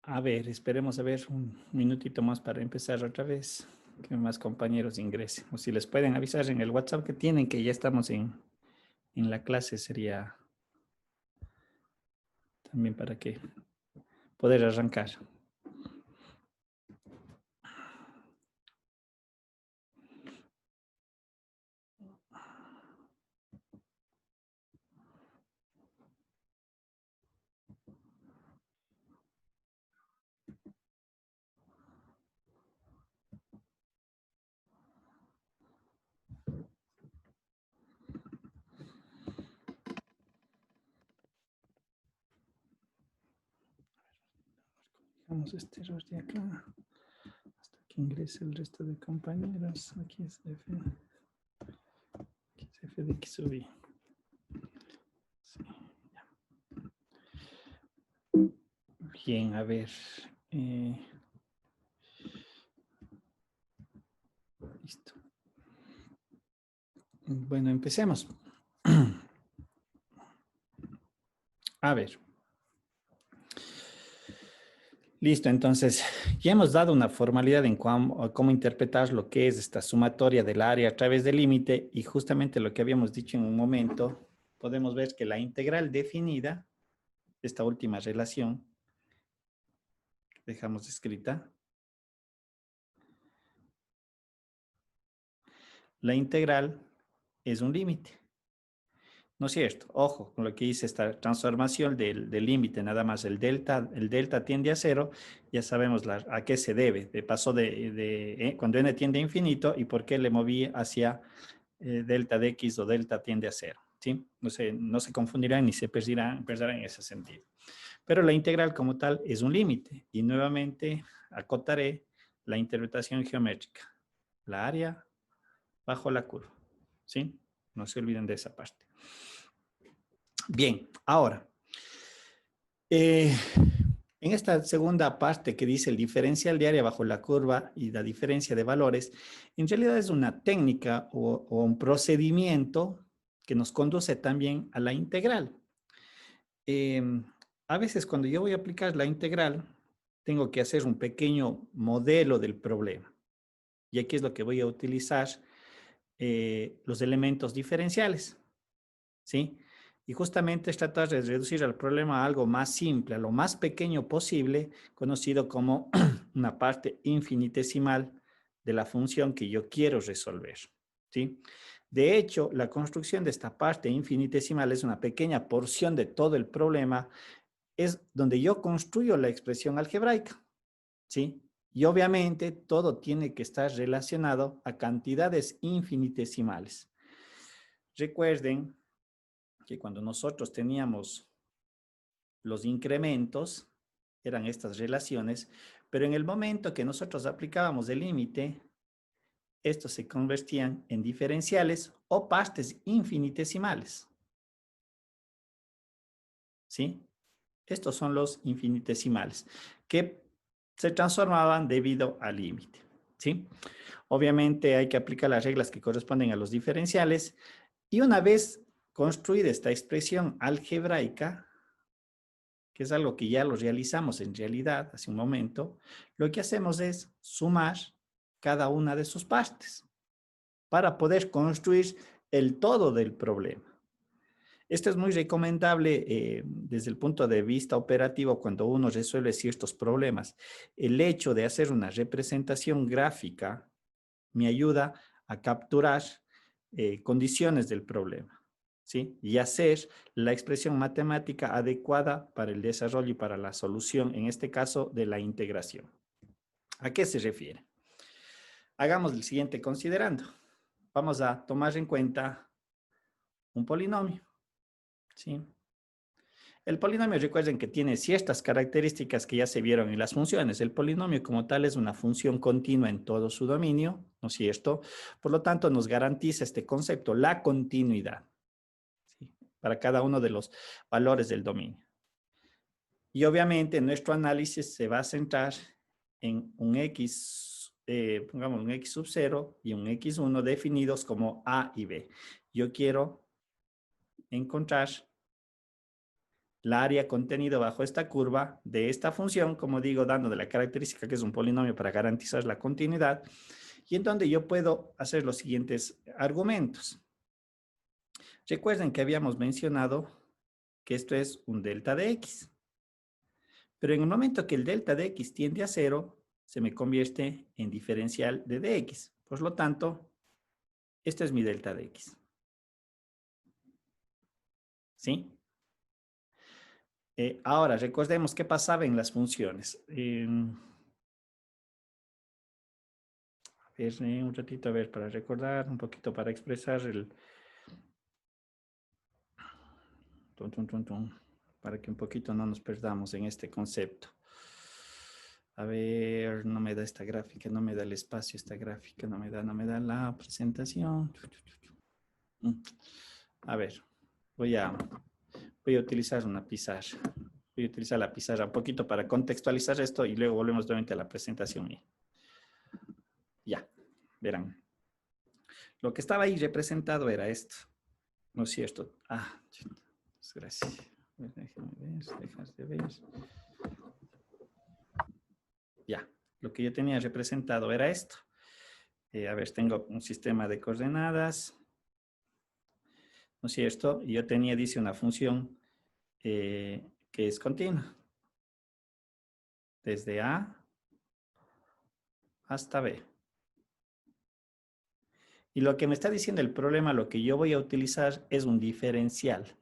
A ver, esperemos a ver un minutito más para empezar otra vez. Que más compañeros ingresen. O si les pueden avisar en el WhatsApp que tienen que ya estamos en la clase, sería también para que poder arrancar. Dejamos este error de acá hasta que ingrese el resto de compañeros. Aquí es F. Aquí es F de X sub I. Sí, ya. Bien, a ver. Listo. Bueno, empecemos. A ver. Listo, entonces ya hemos dado una formalidad en cómo interpretar lo que es esta sumatoria del área a través del límite y justamente lo que habíamos dicho en un momento, podemos ver que la integral definida, esta última relación, dejamos escrita, la integral es un límite. ¿No es cierto? Ojo con lo que dice esta transformación del límite, nada más el delta tiende a cero, ya sabemos a qué se debe. Pasó cuando n tiende a infinito y por qué le moví hacia delta de x o delta tiende a cero. ¿Sí? No se confundirán ni se perderán en ese sentido. Pero la integral como tal es un límite y nuevamente acotaré la interpretación geométrica. La área bajo la curva. ¿Sí? No se olviden de esa parte. Bien, ahora, en esta segunda parte que dice el diferencial de área bajo la curva y la diferencia de valores, en realidad es una técnica o un procedimiento que nos conduce también a la integral. A veces cuando yo voy a aplicar la integral, tengo que hacer un pequeño modelo del problema. Y aquí es lo que voy a utilizar los elementos diferenciales. ¿Sí? Y justamente es tratar de reducir el problema a algo más simple, a lo más pequeño posible, conocido como una parte infinitesimal de la función que yo quiero resolver. ¿Sí? De hecho, la construcción de esta parte infinitesimal es una pequeña porción de todo el problema, es donde yo construyo la expresión algebraica. ¿Sí? Y obviamente todo tiene que estar relacionado a cantidades infinitesimales. Recuerden que cuando nosotros teníamos los incrementos, eran estas relaciones, pero en el momento que nosotros aplicábamos el límite, estos se convertían en diferenciales o partes infinitesimales. ¿Sí? Estos son los infinitesimales que se transformaban debido al límite. ¿Sí? Obviamente hay que aplicar las reglas que corresponden a los diferenciales y una vez construida esta expresión algebraica, que es algo que ya lo realizamos en realidad hace un momento, lo que hacemos es sumar cada una de sus partes para poder construir el todo del problema. Esto es muy recomendable desde el punto de vista operativo cuando uno resuelve ciertos problemas. El hecho de hacer una representación gráfica me ayuda a capturar condiciones del problema. ¿Sí? Y hacer la expresión matemática adecuada para el desarrollo y para la solución, en este caso de la integración. ¿A qué se refiere? Hagamos el siguiente considerando. Vamos a tomar en cuenta un polinomio. ¿Sí? El polinomio, recuerden que tiene ciertas características que ya se vieron en las funciones. El polinomio como tal es una función continua en todo su dominio, ¿no es cierto? Por lo tanto, nos garantiza este concepto, la continuidad, ¿sí? Para cada uno de los valores del dominio. Y obviamente nuestro análisis se va a centrar en un x, pongamos un x sub 0 y un x1 definidos como a y b. Yo quiero encontrar la área contenida bajo esta curva de esta función, como digo, dándole la característica que es un polinomio para garantizar la continuidad, y en donde yo puedo hacer los siguientes argumentos. Recuerden que habíamos mencionado que esto es un delta de x, pero en el momento que el delta de x tiende a 0, se me convierte en diferencial de dx. Por lo tanto, este es mi delta de x. ¿Sí? Ahora, recordemos qué pasaba en las funciones. A ver, un ratito, a ver, para recordar, un poquito para expresar el... para que un poquito no nos perdamos en este concepto. A ver, no me da esta gráfica, no me da el espacio esta gráfica, no me da la presentación. A ver, voy a utilizar una pizarra. Voy a utilizar la pizarra un poquito para contextualizar esto y luego volvemos nuevamente a la presentación. Ya, verán. Lo que estaba ahí representado era esto. ¿No es cierto? Gracias. Déjenme ver, dejas de ver. Ya, lo que yo tenía representado era esto. A ver, tengo un sistema de coordenadas. ¿No es cierto? Y yo tenía, dice, una función que es continua. Desde A hasta B. Y lo que me está diciendo el problema, lo que yo voy a utilizar es un diferencial.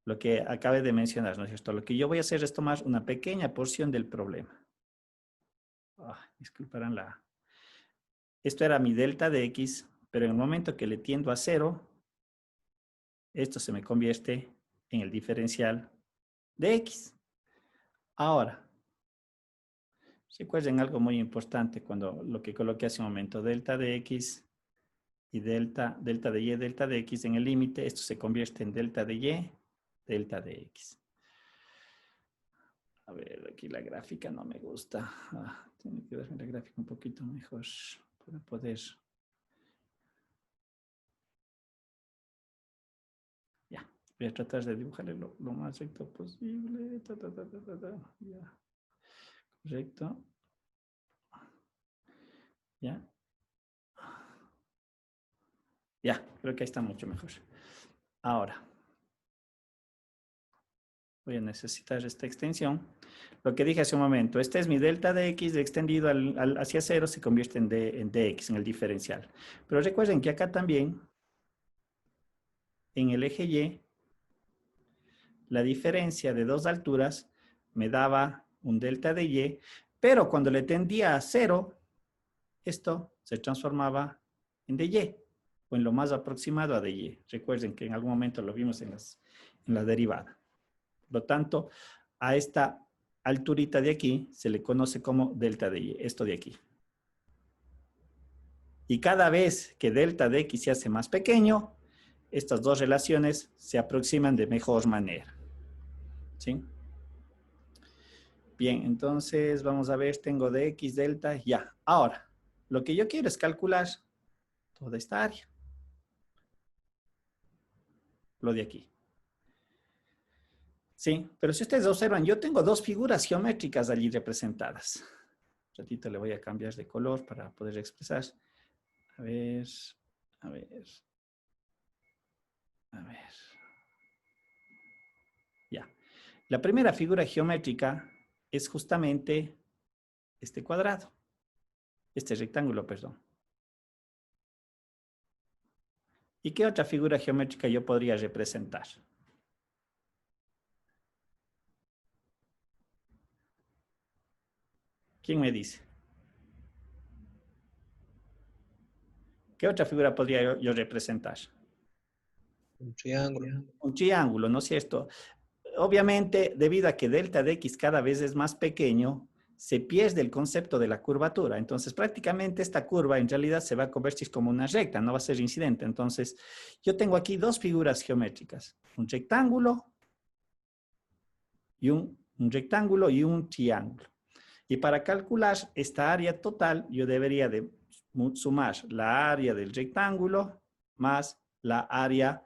Lo que acabé de mencionar, ¿no es cierto? Lo que yo voy a hacer es tomar una pequeña porción del problema. Disculparán la... Esto era mi delta de x, pero en el momento que le tiendo a 0, esto se me convierte en el diferencial de x. Ahora, recuerden algo muy importante cuando lo que coloqué hace un momento, delta de x y delta de y, delta de x en el límite, esto se convierte en delta de y, delta de x. A ver, aquí la gráfica no me gusta. Tiene que darme la gráfica un poquito mejor para poder... Ya, voy a tratar de dibujarle lo más recto posible. Ya. Correcto. Ya. Ya, creo que ahí está mucho mejor. Ahora, voy a necesitar esta extensión. Lo que dije hace un momento, este es mi delta de x extendido hacia 0, se convierte en dx, en el diferencial. Pero recuerden que acá también, en el eje y, la diferencia de dos alturas me daba un delta de y, pero cuando le tendía a 0, esto se transformaba en dy, o en lo más aproximado a dy. Recuerden que en algún momento lo vimos en la derivada. Por lo tanto, a esta alturita de aquí se le conoce como delta de y, esto de aquí. Y cada vez que delta de x se hace más pequeño, estas dos relaciones se aproximan de mejor manera. ¿Sí? Bien, entonces vamos a ver, tengo de x delta, ya. Ahora, lo que yo quiero es calcular toda esta área. Lo de aquí. Sí, pero si ustedes observan, yo tengo dos figuras geométricas allí representadas. Un ratito le voy a cambiar de color para poder expresar. A ver, a ver, a ver. Ya. La primera figura geométrica es justamente este cuadrado. Este rectángulo, perdón. ¿Y qué otra figura geométrica yo podría representar? ¿Quién me dice? ¿Qué otra figura podría yo representar? Un triángulo. Un triángulo, ¿no es cierto? Obviamente, debido a que delta de x cada vez es más pequeño, se pierde el concepto de la curvatura. Entonces, prácticamente esta curva en realidad se va a convertir como una recta, no va a ser incidente. Entonces, yo tengo aquí dos figuras geométricas, un rectángulo y un rectángulo y un triángulo. Y para calcular esta área total, yo debería de sumar la área del rectángulo más la área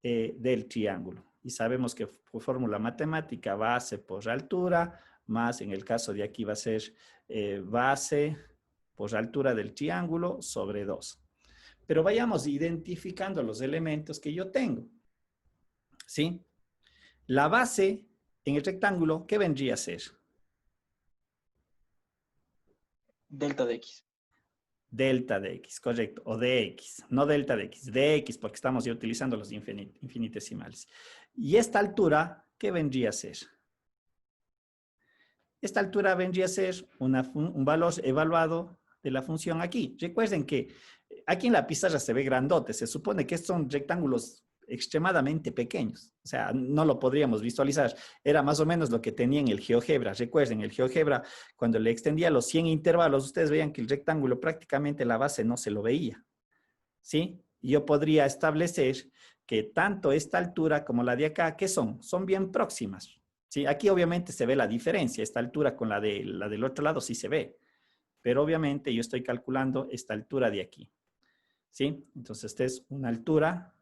del triángulo. y sabemos que por fórmula matemática base por altura, más en el caso de aquí va a ser base por altura del triángulo sobre 2. Pero vayamos identificando los elementos que yo tengo. ¿Sí? La base en el rectángulo, ¿qué vendría a ser? Delta de X. Delta de X, correcto, o de X, no delta de X, porque estamos ya utilizando los infinitesimales. Y esta altura, ¿qué vendría a ser? Esta altura vendría a ser un valor evaluado de la función aquí. Recuerden que aquí en la pizarra se ve grandote, se supone que son rectángulos extremadamente pequeños, o sea, no lo podríamos visualizar. Era más o menos lo que tenía en el GeoGebra. Recuerden, el GeoGebra, cuando le extendía los 100 intervalos, ustedes veían que el rectángulo prácticamente la base no se lo veía, ¿sí? Y yo podría establecer que tanto esta altura como la de acá, ¿qué son? Son bien próximas, ¿sí? Aquí obviamente se ve la diferencia, esta altura con la del otro lado sí se ve, pero obviamente yo estoy calculando esta altura de aquí, ¿sí? Entonces, esta es una altura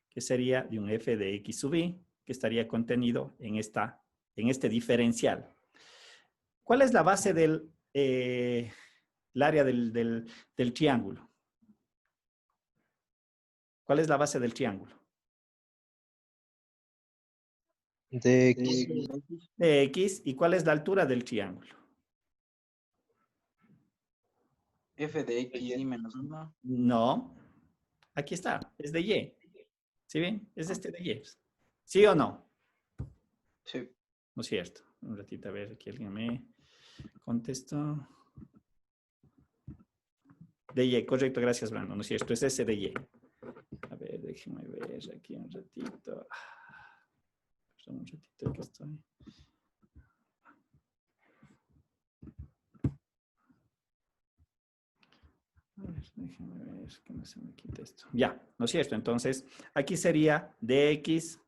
que sería de un f de x sub i, que estaría contenido en este diferencial. ¿Cuál es la base del el área del triángulo? ¿Cuál es la base del triángulo? De X. De x. ¿Y cuál es la altura del triángulo? F de X y menos 1. No. Aquí está. Es de y. ¿Sí ven? Es este de y. ¿Sí o no? Sí. No es cierto. Un ratito a ver, aquí alguien me contestó. De y, correcto, gracias, Brando. No es cierto, es ese de y. A ver, déjenme ver aquí un ratito. Perdón, un ratito que estoy. A ver, déjenme ver que no se me quite esto. Ya, ¿no es cierto? Entonces, aquí sería dx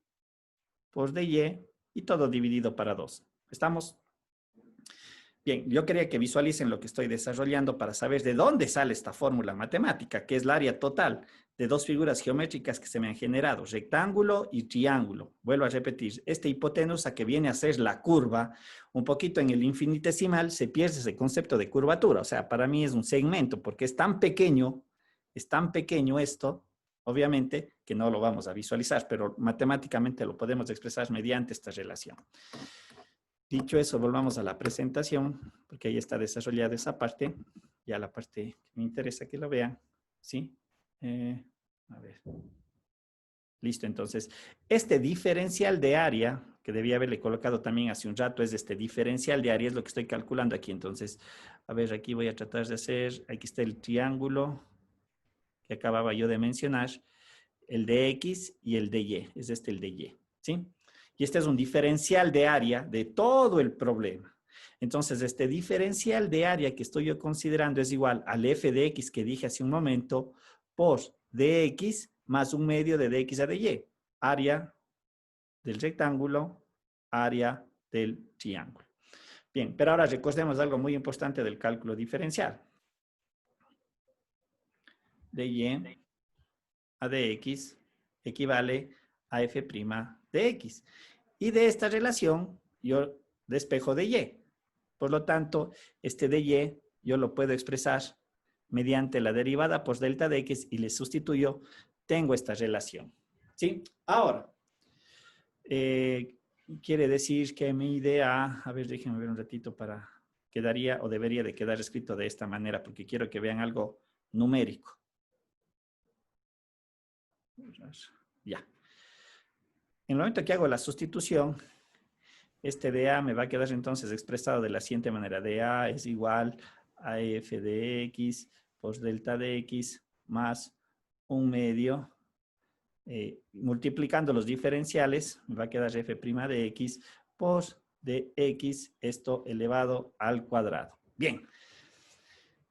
por dy y todo dividido para 2. ¿Estamos? Bien, yo quería que visualicen lo que estoy desarrollando para saber de dónde sale esta fórmula matemática, que es el área total de dos figuras geométricas que se me han generado, rectángulo y triángulo. Vuelvo a repetir, esta hipotenusa que viene a ser la curva, un poquito en el infinitesimal se pierde ese concepto de curvatura. O sea, para mí es un segmento porque es tan pequeño esto, obviamente, que no lo vamos a visualizar, pero matemáticamente lo podemos expresar mediante esta relación. Dicho eso, volvamos a la presentación, porque ahí está desarrollada esa parte, ya la parte que me interesa que lo vean, ¿sí? A ver. Listo, entonces, este diferencial de área, que debía haberle colocado también hace un rato, es este diferencial de área, es lo que estoy calculando aquí. Entonces, a ver, aquí voy a tratar de hacer, aquí está el triángulo que acababa yo de mencionar, el de X y el de Y, es este el de Y, ¿sí? Y este es un diferencial de área de todo el problema. Entonces, este diferencial de área que estoy yo considerando es igual al f de x que dije hace un momento por dx más un medio de dx a dy. Área del rectángulo, área del triángulo. Bien, pero ahora recordemos algo muy importante del cálculo diferencial. dy a dx equivale a f' de x. Y de esta relación yo despejo de y. Por lo tanto, este de y yo lo puedo expresar mediante la derivada por delta de x y le sustituyo, tengo esta relación. ¿Sí? Ahora, quiere decir que mi idea, a ver, déjenme ver un ratito para, quedaría o debería de quedar escrito de esta manera porque quiero que vean algo numérico. Ya. En el momento que hago la sustitución, este dA me va a quedar entonces expresado de la siguiente manera. dA es igual a f de x por delta de x más un medio. Multiplicando los diferenciales, me va a quedar f' de x por de x, esto elevado al cuadrado. Bien.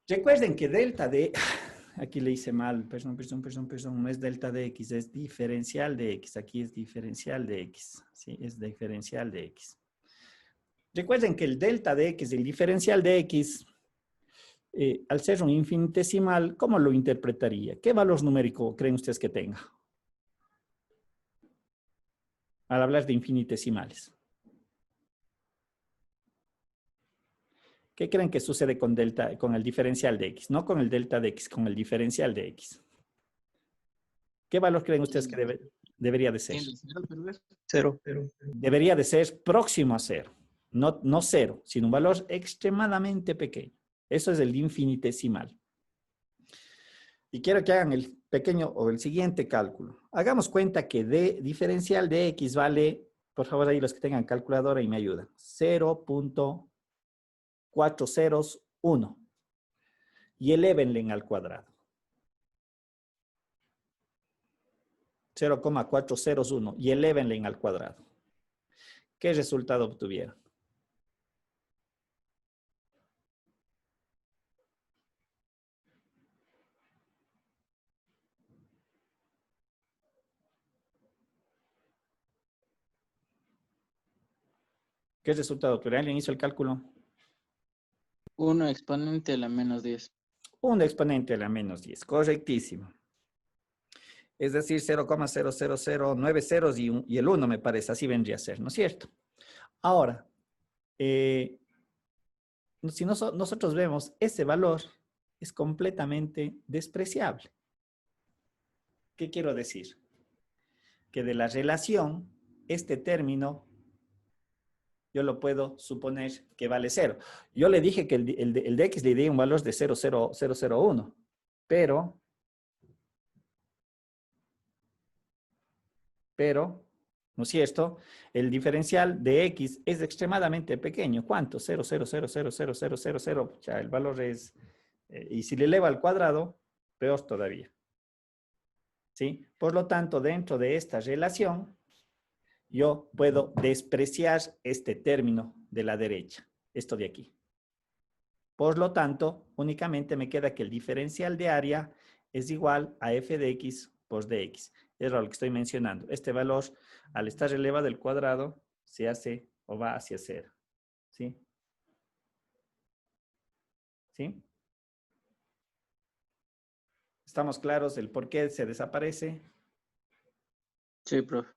Recuerden que delta de... Aquí le hice mal, perdón, no es delta de x, es diferencial de x. Aquí es diferencial de x, ¿sí? Es diferencial de x. Recuerden que el delta de x, el diferencial de x, al ser un infinitesimal, ¿cómo lo interpretaría? ¿Qué valor numérico creen ustedes que tenga? al hablar de infinitesimales? ¿Qué creen que sucede con con el diferencial de x? No con el delta de x, con el diferencial de x. ¿Qué valor creen ustedes que debería de ser? Cero. Debería de ser próximo a cero. No cero, sino un valor extremadamente pequeño. Eso es el infinitesimal. Y quiero que hagan el pequeño o el siguiente cálculo. Hagamos cuenta que d diferencial de x vale, por favor, ahí los que tengan calculadora y me ayudan, 0.401 y elévenle al cuadrado. 0.401 y elévenle al cuadrado. ¿Qué resultado obtuvieron? ¿Qué resultado obtuvieron? ¿Alguien hizo el cálculo? 1 exponente a la menos 10. Un exponente a la menos 10. Correctísimo. Es decir, 0,00090 ceros y el 1 me parece. Así vendría a ser, ¿no es cierto? Ahora, si nosotros vemos ese valor, es completamente despreciable. ¿Qué quiero decir? Que de la relación, este término, yo lo puedo suponer que vale 0. Yo le dije que el de x le di un valor de 0,001, pero, ¿no es cierto? El diferencial de x es extremadamente pequeño. ¿Cuánto? 0,0000000. O sea, el valor es, y si le eleva al cuadrado, peor todavía. ¿Sí? Por lo tanto, dentro de esta relación, yo puedo despreciar este término de la derecha, esto de aquí. Por lo tanto, únicamente me queda que el diferencial de área es igual a f de x por dx. Es lo que estoy mencionando. Este valor, al estar elevado al cuadrado, se hace o va hacia 0. ¿Sí? ¿Sí? ¿Estamos claros del por qué se desaparece? Sí, profe.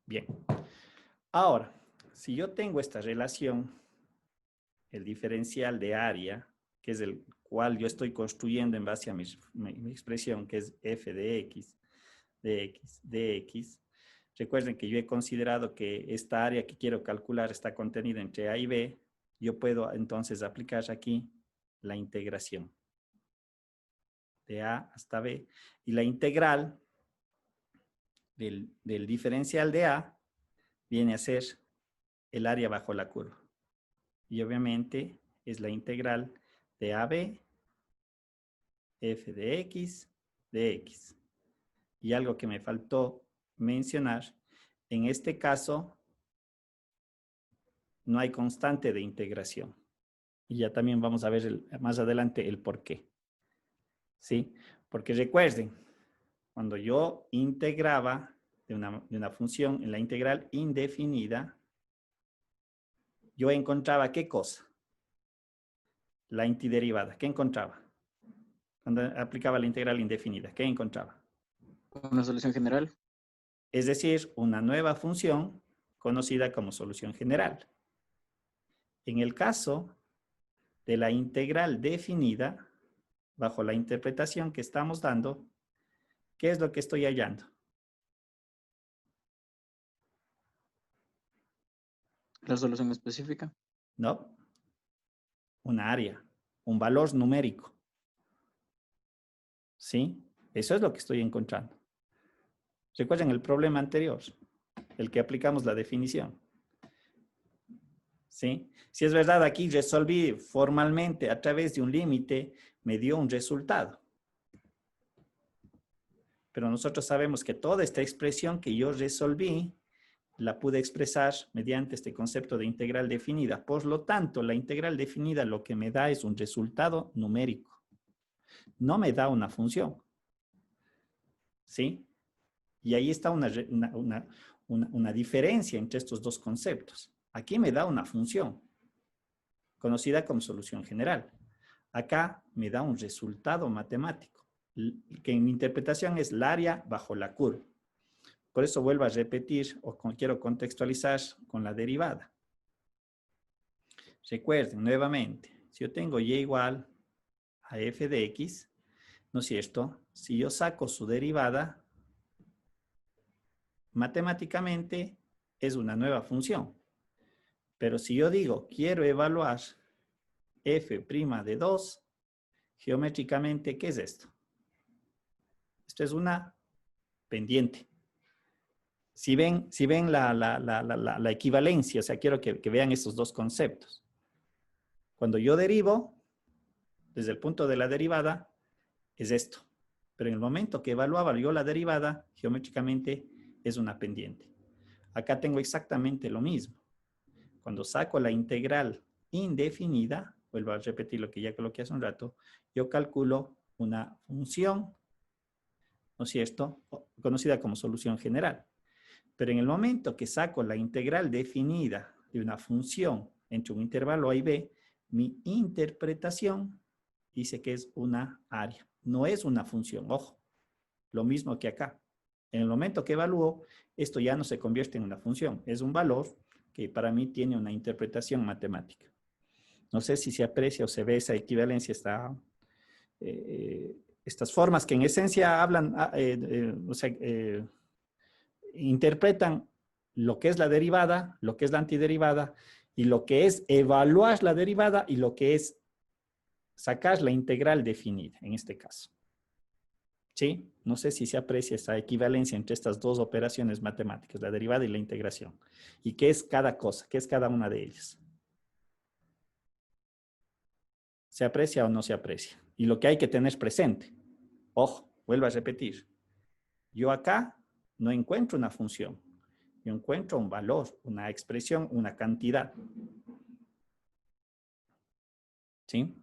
Bien. Ahora, si yo tengo esta relación, el diferencial de área, que es el cual yo estoy construyendo en base a mi expresión, que es f de x, de x. Recuerden que yo he considerado que esta área que quiero calcular está contenida entre a y b. Yo puedo entonces aplicar aquí la integración de a hasta b. Y la integral del diferencial de a viene a ser el área bajo la curva. Y obviamente es la integral de AB, f de x. Y algo que me faltó mencionar, en este caso no hay constante de integración. Y ya también vamos a ver más adelante el por qué. ¿Sí? Porque recuerden, cuando yo integraba de una función en la integral indefinida, yo encontraba ¿qué cosa? La antiderivada. ¿Qué encontraba? Cuando aplicaba la integral indefinida, ¿qué encontraba? Una solución general. Es decir, una nueva función conocida como solución general. En el caso de la integral definida, bajo la interpretación que estamos dando, ¿qué es lo que estoy hallando? La solución específica. No, una área, un valor numérico. ¿Sí? Eso es lo que estoy encontrando. Recuerden el problema anterior, el que aplicamos la definición. ¿Sí? Si es verdad, aquí resolví formalmente a través de un límite, me dio un resultado. Pero nosotros sabemos que toda esta expresión que yo resolví, la pude expresar mediante este concepto de integral definida. Por lo tanto, la integral definida lo que me da es un resultado numérico. No me da una función. ¿Sí? Y ahí está una diferencia entre estos dos conceptos. Aquí me da una función, conocida como solución general. Acá me da un resultado matemático. que en mi interpretación es el área bajo la curva. Por eso vuelvo a repetir o quiero contextualizar con la derivada. Recuerden nuevamente, si yo tengo y igual a f de x, ¿no es cierto? Si yo saco su derivada, matemáticamente es una nueva función. Pero si yo digo, quiero evaluar f' de 2, geométricamente, ¿qué es esto? Esto es una pendiente. Si ven la equivalencia, o sea, quiero que vean estos dos conceptos. Cuando yo derivo, desde el punto de la derivada, es esto. Pero en el momento que evaluaba yo la derivada, geométricamente es una pendiente. Acá tengo exactamente lo mismo. Cuando saco la integral indefinida, vuelvo a repetir lo que ya coloqué hace un rato, yo calculo una función, ¿no es cierto?, conocida como solución general. Pero en el momento que saco la integral definida de una función entre un intervalo A y B, mi interpretación dice que es una área. No es una función, ojo. Lo mismo que acá. En el momento que evalúo, esto ya no se convierte en una función. Es un valor que para mí tiene una interpretación matemática. No sé si se aprecia o se ve esa equivalencia, estas formas que en esencia hablan, interpretan lo que es la derivada, lo que es la antiderivada, y lo que es evaluar la derivada y lo que es sacar la integral definida, en este caso. ¿Sí? No sé si se aprecia esa equivalencia entre estas dos operaciones matemáticas, la derivada y la integración. ¿Y qué es cada cosa? ¿Qué es cada una de ellas? ¿Se aprecia o no se aprecia? Y lo que hay que tener presente, ojo, vuelvo a repetir, yo acá no encuentro una función, yo encuentro un valor, una expresión, una cantidad. ¿Sí?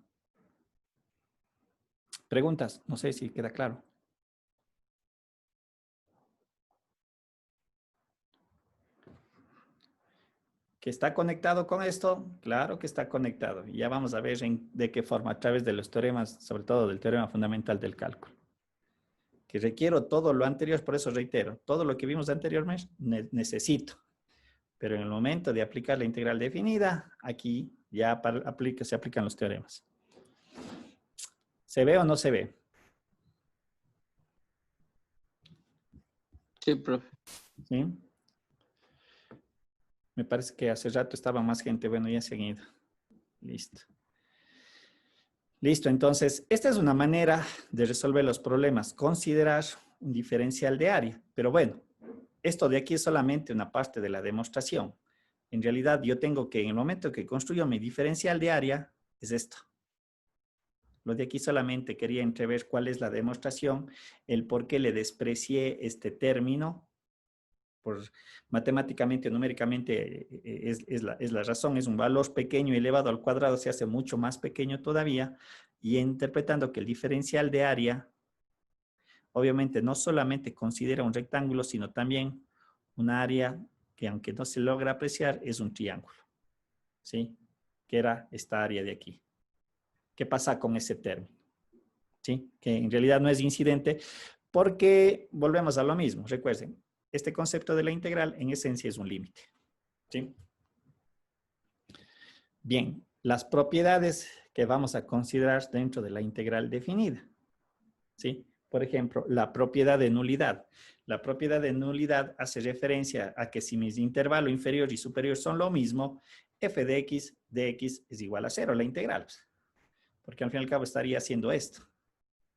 Preguntas, no sé si queda claro. ¿Que está conectado con esto? Claro que está conectado. Y ya vamos a ver de qué forma, a través de los teoremas, sobre todo del teorema fundamental del cálculo. Que requiero todo lo anterior, por eso reitero, todo lo que vimos anteriormente necesito. Pero en el momento de aplicar la integral definida, aquí ya se aplican los teoremas. ¿Se ve o no se ve? Sí, profe. ¿Sí? Me parece que hace rato estaba más gente. Bueno, ya seguido. Listo. Listo, entonces, esta es una manera de resolver los problemas. Considerar un diferencial de área. Pero bueno, esto de aquí es solamente una parte de la demostración. En realidad, yo tengo que, en el momento que construyo mi diferencial de área, es esto. Lo de aquí solamente quería entrever cuál es la demostración, el por qué le desprecié este término. Matemáticamente, numéricamente, es la razón, es un valor pequeño elevado al cuadrado, se hace mucho más pequeño todavía, y interpretando que el diferencial de área, obviamente, no solamente considera un rectángulo, sino también un área que, aunque no se logra apreciar, es un triángulo, ¿sí? Que era esta área de aquí. ¿Qué pasa con ese término? ¿Sí? Que en realidad no es incidente, porque volvemos a lo mismo. Recuerden, este concepto de la integral en esencia es un límite. ¿Sí? Bien, las propiedades que vamos a considerar dentro de la integral definida. ¿Sí? Por ejemplo, la propiedad de nulidad. La propiedad de nulidad hace referencia a que si mis intervalo inferior y superior son lo mismo, f de x es igual a 0, la integral. Porque al fin y al cabo estaría haciendo esto.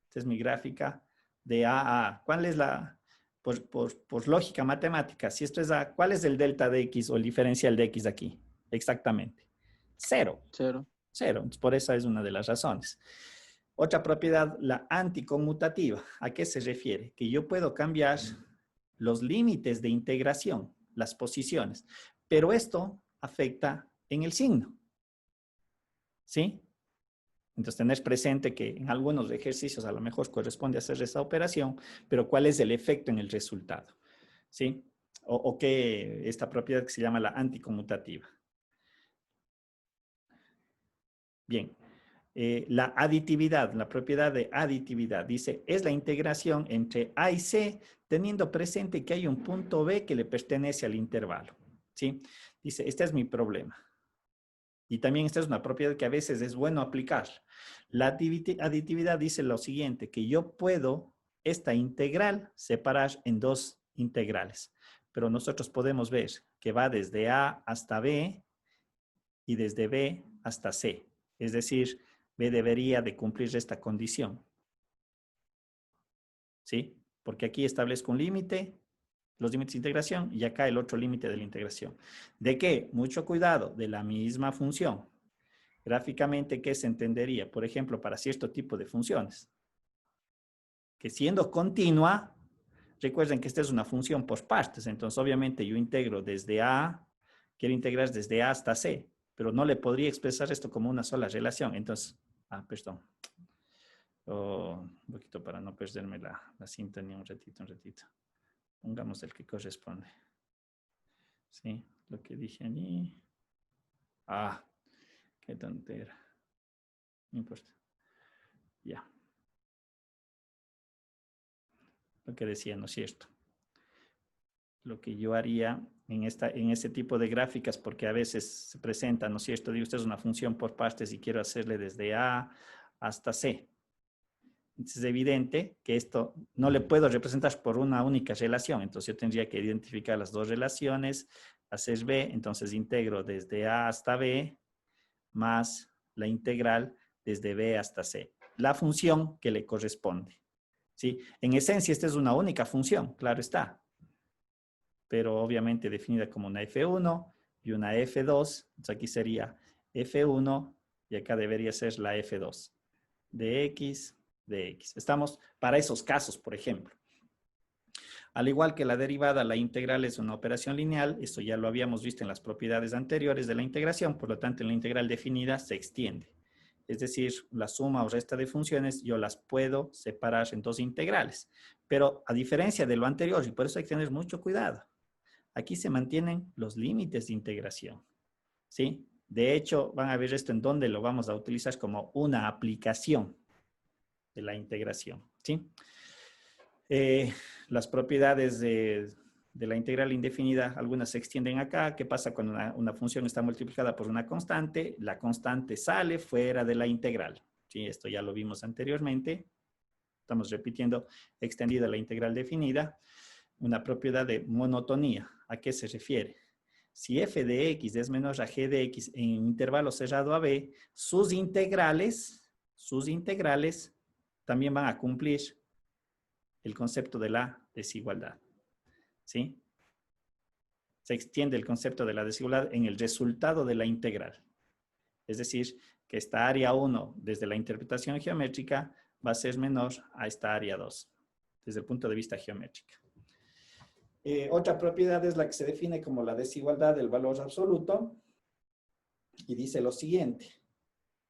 Esta es mi gráfica de A a A. ¿Cuál es la, por lógica matemática, si esto es A, ¿cuál es el delta de X o el diferencial de X aquí? Exactamente. 0. 0. 0. Entonces, por esa es una de las razones. Otra propiedad, la anticonmutativa. ¿A qué se refiere? Que yo puedo cambiar los límites de integración, las posiciones, pero esto afecta en el signo. ¿Sí? Entonces, tener presente que en algunos ejercicios a lo mejor corresponde hacer esa operación, pero ¿cuál es el efecto en el resultado? ¿Sí? O que esta propiedad que se llama la anticonmutativa. Bien. la aditividad, la propiedad de aditividad. Dice, es la integración entre A y C, teniendo presente que hay un punto B que le pertenece al intervalo. ¿Sí? Dice, este es mi problema. Y también esta es una propiedad que a veces es bueno aplicar. La aditividad dice lo siguiente, que yo puedo esta integral separar en dos integrales. Pero nosotros podemos ver que va desde A hasta B y desde B hasta C. Es decir, B debería de cumplir esta condición. ¿Sí? Porque aquí establezco un límite, los límites de integración, y acá el otro límite de la integración. ¿De qué? Mucho cuidado, de la misma función. Gráficamente, ¿qué se entendería? Por ejemplo, para cierto tipo de funciones. Que siendo continua, recuerden que esta es una función por partes, entonces obviamente yo integro desde A, quiero integrar desde A hasta C, pero no le podría expresar esto como una sola relación. Entonces, perdón. Un poquito para no perderme la sintonía un ratito. Pongamos el que corresponde. Sí, lo que dije allí. Qué tontera. No importa. Ya. Lo que decía, ¿no es cierto? Lo que yo haría en este tipo de gráficas, porque a veces se presenta, ¿no es cierto? Digo, usted es una función por partes y quiero hacerle desde A hasta C. Entonces es evidente que esto no le puedo representar por una única relación. Entonces yo tendría que identificar las dos relaciones, hacer B, entonces integro desde A hasta B, más la integral desde B hasta C. La función que le corresponde. ¿Sí? En esencia, esta es una única función, claro está. Pero obviamente definida como una F1 y una F2. Entonces aquí sería F1 y acá debería ser la F2. De X, de X. Estamos para esos casos, por ejemplo. Al igual que la derivada, la integral es una operación lineal. Esto ya lo habíamos visto en las propiedades anteriores de la integración. Por lo tanto, en la integral definida se extiende. Es decir, la suma o resta de funciones yo las puedo separar en dos integrales. Pero a diferencia de lo anterior, y por eso hay que tener mucho cuidado, aquí se mantienen los límites de integración. ¿Sí? De hecho, van a ver esto en donde lo vamos a utilizar como una aplicación de la integración. ¿Sí? Las propiedades de la integral indefinida, algunas se extienden acá. ¿Qué pasa cuando una función está multiplicada por una constante? La constante sale fuera de la integral. ¿Sí? Esto ya lo vimos anteriormente. Estamos repitiendo, extendida la integral definida. Una propiedad de monotonía. ¿A qué se refiere? Si f de x es menor a g de x en un intervalo cerrado a b, sus integrales también van a cumplir el concepto de la desigualdad. ¿Sí? Se extiende el concepto de la desigualdad en el resultado de la integral. Es decir, que esta área 1 desde la interpretación geométrica va a ser menor a esta área 2 desde el punto de vista geométrico. Otra propiedad es la que se define como la desigualdad del valor absoluto y dice lo siguiente,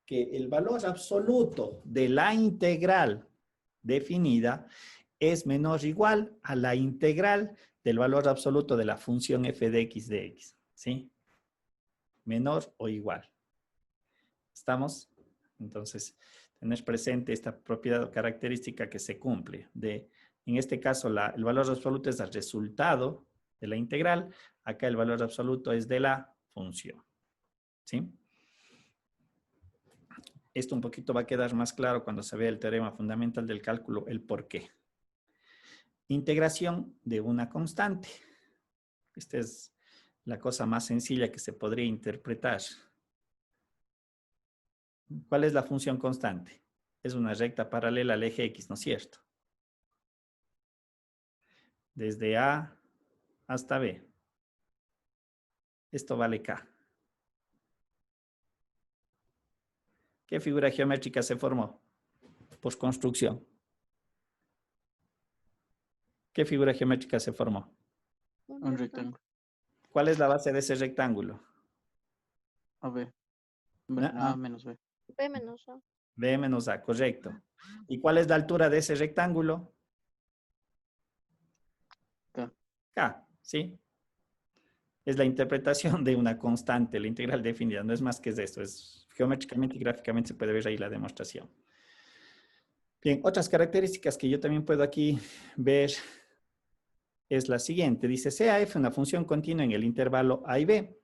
que el valor absoluto de la integral definida es menor o igual a la integral del valor absoluto de la función f de x, ¿sí? Menor o igual. ¿Estamos? Entonces, tener presente esta propiedad o característica que se cumple. En este caso, el valor absoluto es el resultado de la integral. Acá el valor absoluto es de la función. ¿Sí? Esto un poquito va a quedar más claro cuando se vea el teorema fundamental del cálculo, el por qué. Integración de una constante. Esta es la cosa más sencilla que se podría interpretar. ¿Cuál es la función constante? Es una recta paralela al eje X, ¿no es cierto? Desde A hasta B. Esto vale K. ¿Qué figura geométrica se formó? Por construcción. ¿Qué figura geométrica se formó? Un rectángulo. ¿Cuál es la base de ese rectángulo? A B. A menos B. B menos A. B menos A, correcto. ¿Y cuál es la altura de ese rectángulo? K. K, ¿sí? Es la interpretación de una constante, la integral definida, no es más que esto, es geométricamente y gráficamente se puede ver ahí la demostración. Bien, otras características que yo también puedo aquí ver es la siguiente. Dice, sea f una función continua en el intervalo a y b.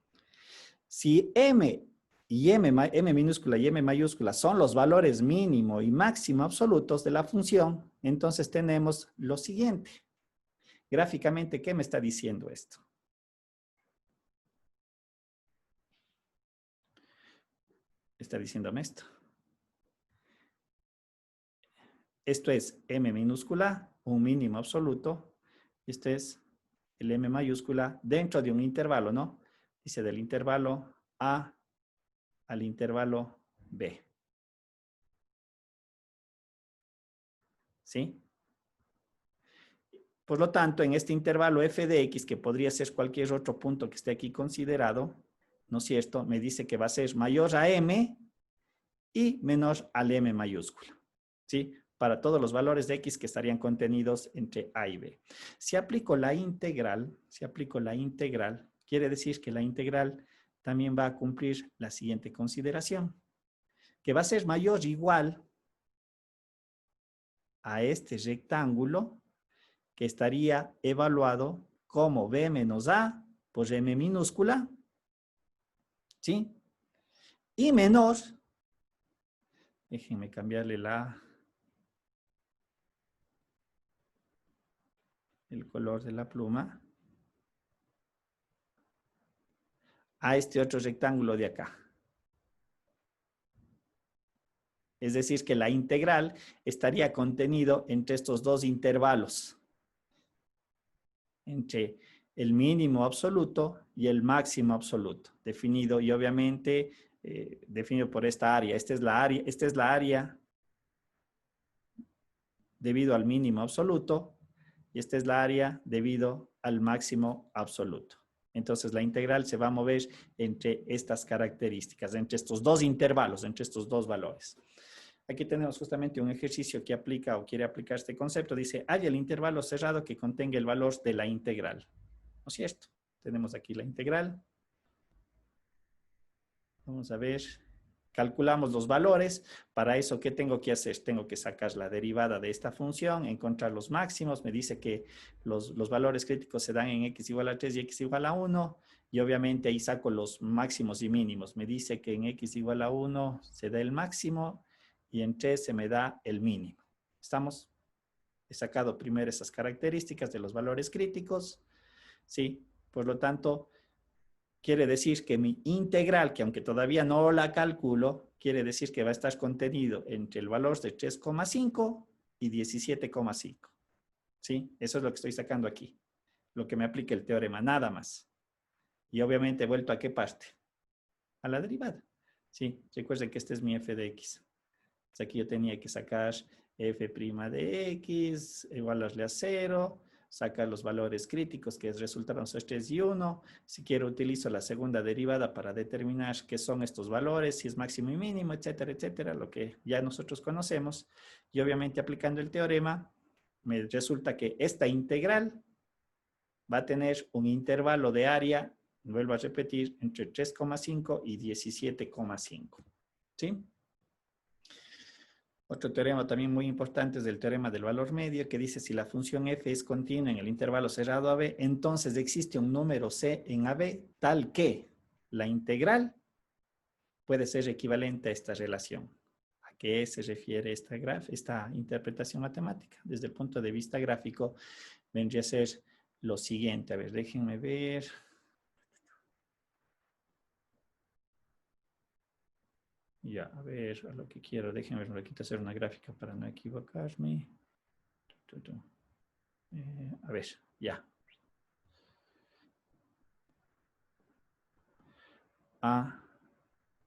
Si m y m minúscula y m mayúscula son los valores mínimo y máximo absolutos de la función, entonces tenemos lo siguiente. Gráficamente, ¿qué me está diciendo esto? Está diciéndome esto. Esto es m minúscula, un mínimo absoluto. Esto es el m mayúscula dentro de un intervalo, ¿no? Dice del intervalo A al intervalo B. ¿Sí? Por lo tanto, en este intervalo f de x, que podría ser cualquier otro punto que esté aquí considerado, ¿no es cierto? Me dice que va a ser mayor a m y menor al m mayúscula. ¿Sí? Para todos los valores de x que estarían contenidos entre a y b. Si aplico la integral, quiere decir que la integral también va a cumplir la siguiente consideración, que va a ser mayor o igual a este rectángulo que estaría evaluado como b menos a por m minúscula, ¿sí? Y menor, déjenme cambiarle el color de la pluma, a este otro rectángulo de acá. Es decir, que la integral estaría contenido entre estos dos intervalos, entre el mínimo absoluto y el máximo absoluto, definido y obviamente definido por esta área. Esta es la área debido al mínimo absoluto y esta es la área debido al máximo absoluto. Entonces la integral se va a mover entre estas características, entre estos dos intervalos, entre estos dos valores. Aquí tenemos justamente un ejercicio que aplica o quiere aplicar este concepto. Dice, halla el intervalo cerrado que contenga el valor de la integral. ¿No es cierto? Tenemos aquí la integral. Vamos a ver. Calculamos los valores. Para eso, ¿qué tengo que hacer? Tengo que sacar la derivada de esta función, encontrar los máximos. Me dice que los valores críticos se dan en x igual a 3 y x igual a 1. Y obviamente ahí saco los máximos y mínimos. Me dice que en x igual a 1 se da el máximo y en 3 se me da el mínimo. ¿Estamos? He sacado primero esas características de los valores críticos. ¿Sí? Por lo tanto, quiere decir que mi integral, que aunque todavía no la calculo, quiere decir que va a estar contenido entre el valor de 3,5 y 17,5. ¿Sí? Eso es lo que estoy sacando aquí. Lo que me aplica el teorema, nada más. Y obviamente he vuelto a qué parte? A la derivada. ¿Sí? Recuerden que este es mi f de x. Entonces aquí yo tenía que sacar f' de x, igualarle a 0, sacar los valores críticos que resultaron 3 y 1. Si quiero utilizo la segunda derivada para determinar qué son estos valores, si es máximo y mínimo, etcétera, etcétera, lo que ya nosotros conocemos. Y obviamente aplicando el teorema, me resulta que esta integral va a tener un intervalo de área, vuelvo a repetir, entre 3,5 y 17,5. ¿Sí? Otro teorema también muy importante es el teorema del valor medio, que dice si la función f es continua en el intervalo cerrado AB, entonces existe un número c en AB tal que la integral puede ser equivalente a esta relación. ¿A qué se refiere esta interpretación matemática? Desde el punto de vista gráfico, vendría a ser lo siguiente. A ver, déjenme ver. Ya, a ver, a lo que quiero. Déjenme ver, me quito hacer una gráfica para no equivocarme. A ver, ya. A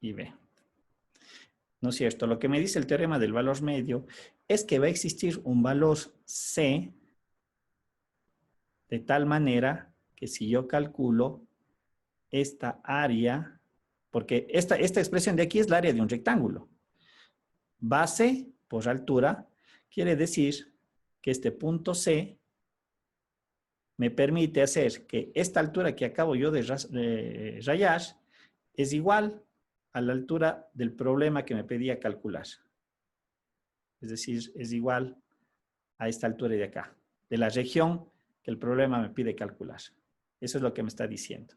y B. ¿No es cierto? Lo que me dice el teorema del valor medio es que va a existir un valor C de tal manera que si yo calculo esta área, porque esta expresión de aquí es la área de un rectángulo. Base por altura quiere decir que este punto C me permite hacer que esta altura que acabo yo de rayar es igual a la altura del problema que me pedía calcular. Es decir, es igual a esta altura de acá, de la región que el problema me pide calcular. Eso es lo que me está diciendo.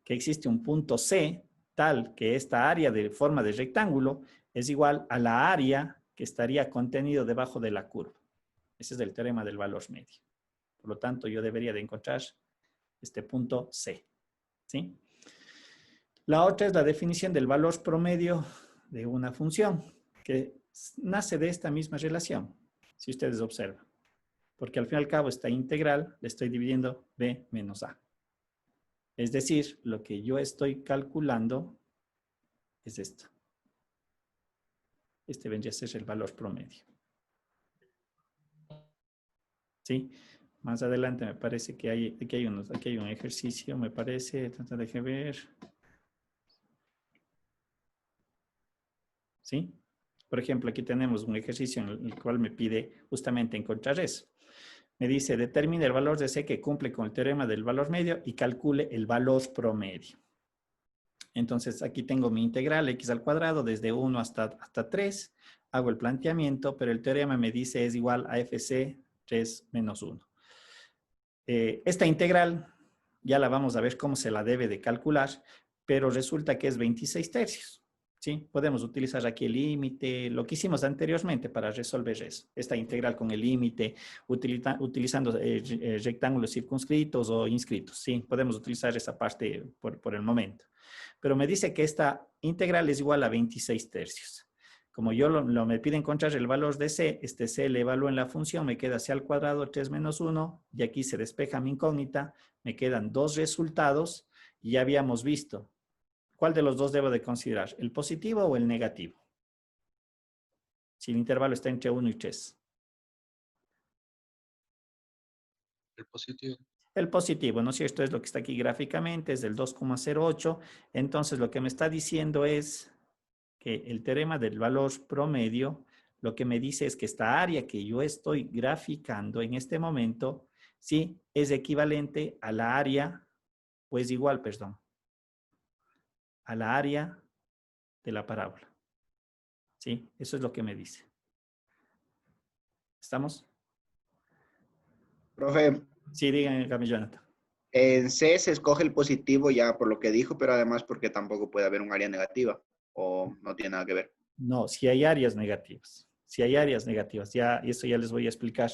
Que existe un punto C tal que esta área de forma de rectángulo es igual a la área que estaría contenido debajo de la curva. Ese es el teorema del valor medio. Por lo tanto, yo debería de encontrar este punto C. ¿Sí? La otra es la definición del valor promedio de una función, que nace de esta misma relación, si ustedes observan. Porque al fin y al cabo esta integral le estoy dividiendo b menos a. Es decir, lo que yo estoy calculando es esto. Este vendría a ser el valor promedio. ¿Sí? Más adelante me parece que aquí hay un ejercicio, me parece, déjenme ver. ¿Sí? Por ejemplo, aquí tenemos un ejercicio en el cual me pide justamente encontrar eso. Me dice, determine el valor de C que cumple con el teorema del valor medio y calcule el valor promedio. Entonces, aquí tengo mi integral x al cuadrado desde 1 hasta 3. Hago el planteamiento, pero el teorema me dice es igual a fc 3 menos 1. Esta integral ya la vamos a ver cómo se la debe de calcular, pero resulta que es 26 tercios. ¿Sí? Podemos utilizar aquí el límite, lo que hicimos anteriormente para resolver eso. Esta integral con el límite, utilizando rectángulos circunscritos o inscritos. ¿Sí? Podemos utilizar esa parte por el momento. Pero me dice que esta integral es igual a 26 tercios. Como yo me pide encontrar el valor de C, este C le evalúo en la función, me queda C al cuadrado 3 menos 1, y aquí se despeja mi incógnita, me quedan dos resultados, y ya habíamos visto. ¿Cuál de los dos debo de considerar? ¿El positivo o el negativo? Si el intervalo está entre 1 y 3. El positivo. El positivo, ¿no es cierto? Es lo que está aquí gráficamente, es del 2,08. Entonces, lo que me está diciendo es que el teorema del valor promedio, lo que me dice es que esta área que yo estoy graficando en este momento, sí, es equivalente a la área, o es igual, perdón, a la área de la parábola. ¿Sí? Eso es lo que me dice. ¿Estamos? Profe, Sí, díganme, Jonathan. en C se escoge el positivo ya por lo que dijo, pero además porque tampoco puede haber un área negativa o no tiene nada que ver. No, si hay áreas negativas. Si hay áreas negativas, ya, y eso ya les voy a explicar.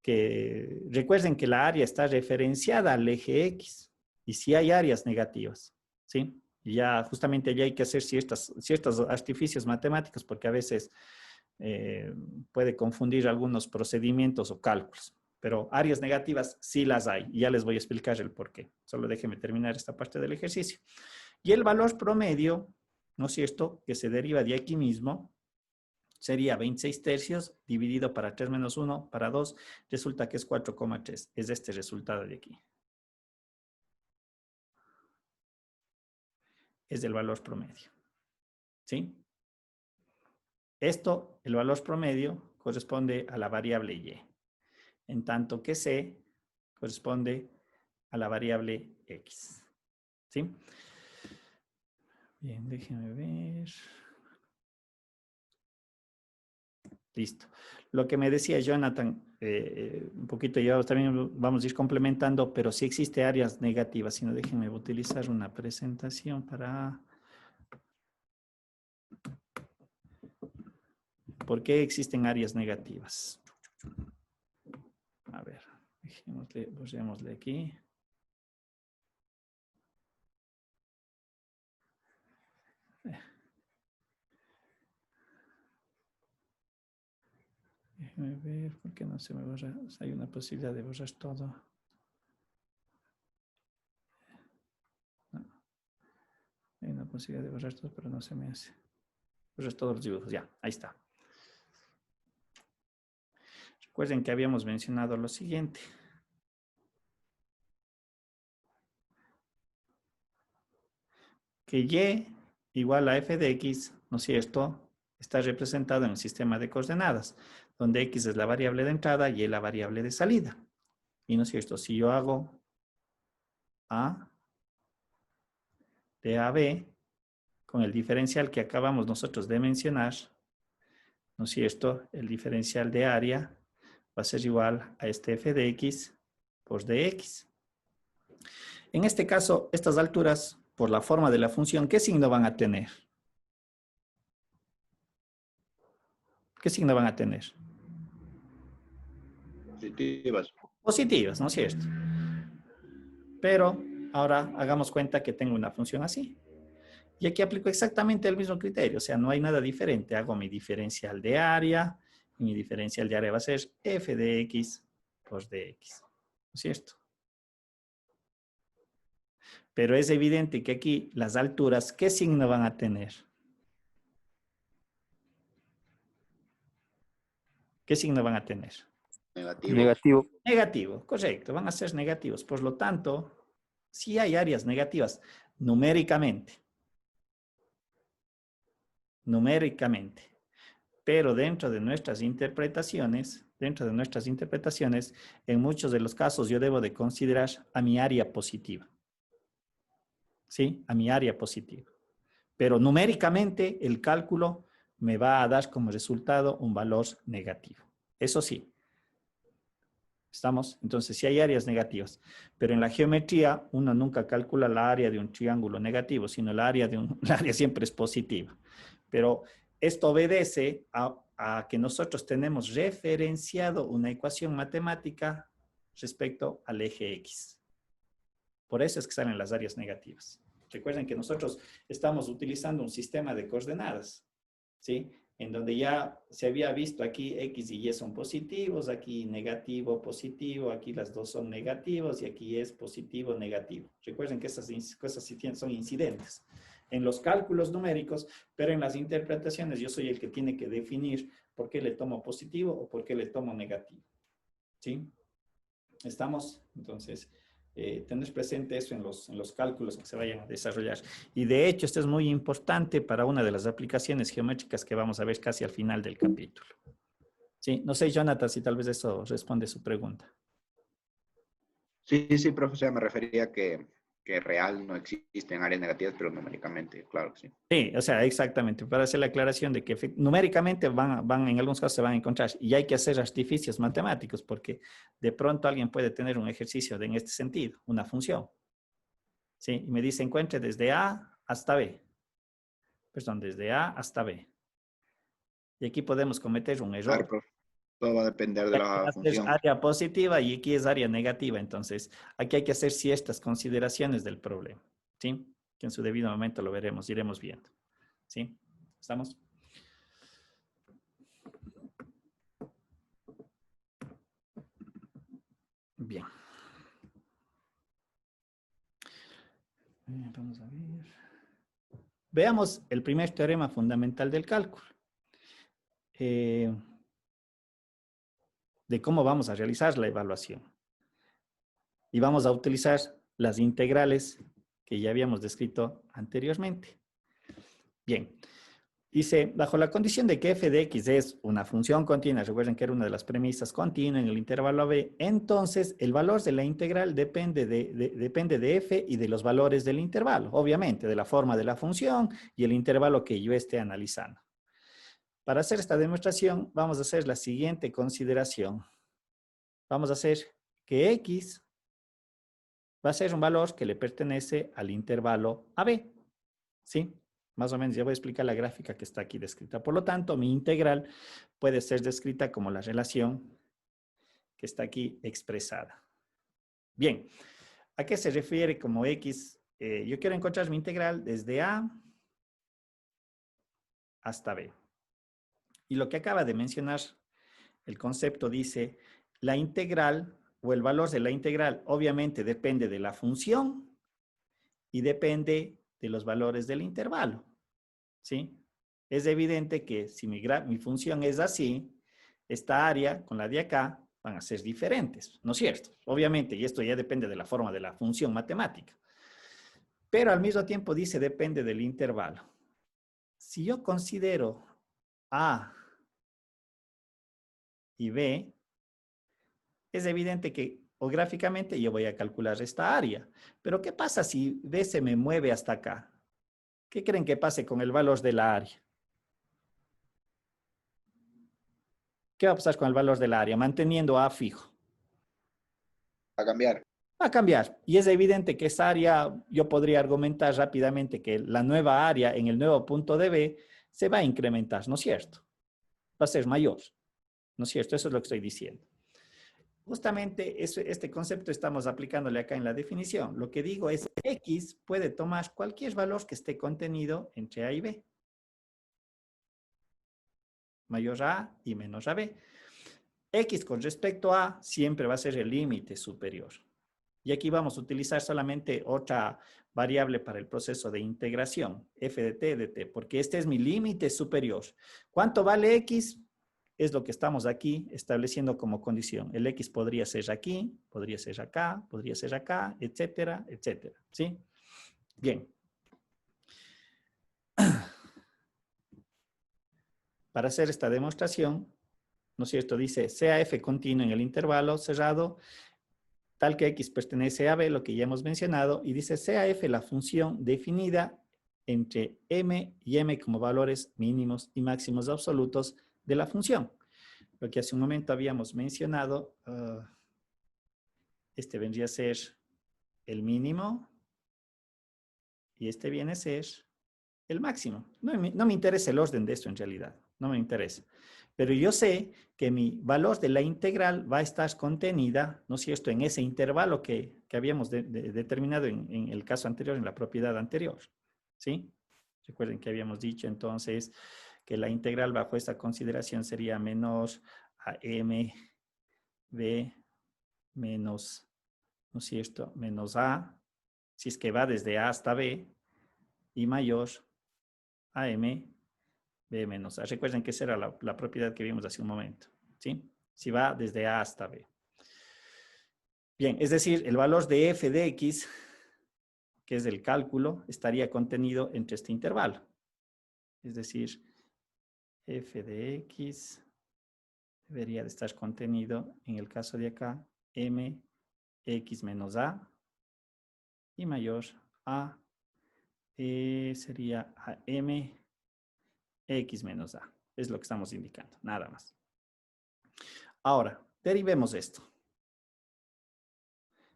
Que recuerden que la área está referenciada al eje X y si hay áreas negativas, ¿sí? Y ya justamente ya hay que hacer ciertos artificios matemáticos porque a veces puede confundir algunos procedimientos o cálculos. Pero áreas negativas sí las hay y ya les voy a explicar el por qué. Solo déjenme terminar esta parte del ejercicio. Y el valor promedio, ¿no es cierto?, que se deriva de aquí mismo, sería 26 tercios dividido para 3 menos 1, para 2, resulta que es 4,3. Es este resultado de aquí. Es el valor promedio. ¿Sí? Esto, el valor promedio, corresponde a la variable y. En tanto que C corresponde a la variable X. ¿Sí? Bien, déjenme ver. Listo. Lo que me decía Jonathan, un poquito ya también vamos a ir complementando, pero sí existe áreas negativas, sino déjenme utilizar una presentación para... ¿Por qué existen áreas negativas? A ver, borrémosle aquí. Déjenme ver, ¿por qué no se me borra? Hay una posibilidad de borrar todo. No. Hay una posibilidad de borrar todo, pero no se me hace. Borrar todos los dibujos, ya, ahí está. Recuerden que habíamos mencionado lo siguiente. Que y igual a f de x, ¿no es cierto?, está representado en el sistema de coordenadas, donde x es la variable de entrada y la variable de salida. Y no es cierto, si yo hago A de AB con el diferencial que acabamos nosotros de mencionar, ¿no es cierto? El diferencial de área va a ser igual a este f de x por dx. En este caso, estas alturas, por la forma de la función, ¿qué signo van a tener? ¿Qué signo van a tener? Positivas. Positivas, ¿no es cierto? Pero ahora hagamos cuenta que tengo una función así. Y aquí aplico exactamente el mismo criterio, o sea, no hay nada diferente. Hago mi diferencial de área, y mi diferencial de área va a ser f de x por dx, ¿no es cierto? Pero es evidente que aquí las alturas, ¿qué signo van a tener? ¿Qué signo van a tener? Negativos. Negativo. Negativo, correcto, van a ser negativos. Por lo tanto, si hay áreas negativas numéricamente, pero dentro de nuestras interpretaciones, en muchos de los casos yo debo de considerar a mi área positiva. ¿Sí? A mi área positiva. Pero numéricamente el cálculo me va a dar como resultado un valor negativo. Eso sí. ¿Estamos? Entonces, sí hay áreas negativas, pero en la geometría uno nunca calcula la área de un triángulo negativo, sino la área la área siempre es positiva. Pero esto obedece a que nosotros tenemos referenciado una ecuación matemática respecto al eje X. Por eso es que salen las áreas negativas. Recuerden que nosotros estamos utilizando un sistema de coordenadas, ¿sí? En donde ya se había visto aquí X y Y son positivos, aquí negativo, positivo, aquí las dos son negativos y aquí es positivo, negativo. Recuerden que esas cosas son incidentes en los cálculos numéricos, pero en las interpretaciones yo soy el que tiene que definir por qué le tomo positivo o por qué le tomo negativo. ¿Sí? ¿Estamos? Entonces, tener presente eso en los cálculos que se vayan a desarrollar. Y de hecho, esto es muy importante para una de las aplicaciones geométricas que vamos a ver casi al final del capítulo. Sí, no sé, Jonathan, si tal vez eso responde su pregunta. Sí, sí, profesor, me refería a que real no existen áreas negativas, pero numéricamente, claro que sí. Sí, o sea, exactamente, para hacer la aclaración de que numéricamente en algunos casos se van a encontrar y hay que hacer artificios matemáticos porque de pronto alguien puede tener un ejercicio en este sentido, una función. Sí, y me dice encuentre desde A hasta B. Perdón, desde A hasta B. Y aquí podemos cometer un error. Claro, profe. Todo va a depender de la Es función. área positiva y aquí es área negativa. Entonces, aquí hay que hacer ciertas consideraciones del problema. ¿Sí? Que en su debido momento lo veremos, iremos viendo. ¿Sí? ¿Estamos? Bien. Vamos a ver. Veamos el primer teorema fundamental del cálculo. De cómo vamos a realizar la evaluación. Y vamos a utilizar las integrales que ya habíamos descrito anteriormente. Bien. Dice, bajo la condición de que f de x es una función continua, recuerden que era una de las premisas continua en el intervalo AB, entonces el valor de la integral depende de f y de los valores del intervalo, obviamente, de la forma de la función y el intervalo que yo esté analizando. Para hacer esta demostración, vamos a hacer la siguiente consideración. Vamos a hacer que x va a ser un valor que le pertenece al intervalo AB, ¿sí? Más o menos, ya voy a explicar la gráfica que está aquí descrita. Por lo tanto, mi integral puede ser descrita como la relación que está aquí expresada. Bien, ¿a qué se refiere como x? Yo quiero encontrar mi integral desde A hasta B. Y lo que acaba de mencionar, el concepto dice, la integral o el valor de la integral obviamente depende de la función y depende de los valores del intervalo. ¿Sí? Es evidente que si mi función es así, esta área con la de acá van a ser diferentes, ¿no es cierto? Obviamente, y esto ya depende de la forma de la función matemática. Pero al mismo tiempo dice depende del intervalo. Si yo considero A y B, es evidente que o gráficamente yo voy a calcular esta área. Pero ¿qué pasa si B se me mueve hasta acá? ¿Qué creen que pase con el valor de la área? ¿Qué va a pasar con el valor de la área? Manteniendo A fijo. A cambiar. Va a cambiar. Y es evidente que esa área, yo podría argumentar rápidamente que la nueva área en el nuevo punto de B se va a incrementar, ¿no es cierto? Va a ser mayor, ¿no es cierto? Eso es lo que estoy diciendo. Justamente este concepto estamos aplicándole acá en la definición. Lo que digo es X puede tomar cualquier valor que esté contenido entre A y B. Mayor a y menos a B. X con respecto a siempre va a ser el límite superior. Y aquí vamos a utilizar solamente otra variable para el proceso de integración, f de t de t, porque este es mi límite superior. ¿Cuánto vale X? Es lo que estamos aquí estableciendo como condición. El X podría ser aquí, podría ser acá, etcétera, etcétera. ¿Sí? Bien. Para hacer esta demostración, ¿no es cierto? Dice, sea f continuo en el intervalo cerrado, tal que X pertenece a B, lo que ya hemos mencionado, y dice, sea f la función definida entre m y m como valores mínimos y máximos absolutos de la función. Lo que hace un momento habíamos mencionado, este vendría a ser el mínimo y este viene a ser el máximo. No me interesa el orden de esto en realidad, no me interesa. Pero yo sé que mi valor de la integral va a estar contenida, ¿no es cierto?, en ese intervalo que habíamos determinado en el caso anterior, en la propiedad anterior. ¿Sí? Recuerden que habíamos dicho entonces que la integral bajo esta consideración sería menor a m b menos, ¿no es cierto?, menos a, si es que va desde A hasta B, y mayor a m b menos a. Recuerden que esa era la propiedad que vimos hace un momento, ¿sí? Si va desde A hasta B. Bien, es decir, el valor de f de x, que es del cálculo, estaría contenido entre este intervalo. Es decir, f de x debería de estar contenido, en el caso de acá, m x menos a y mayor a sería a m x menos a. Es lo que estamos indicando, nada más. Ahora, derivemos esto.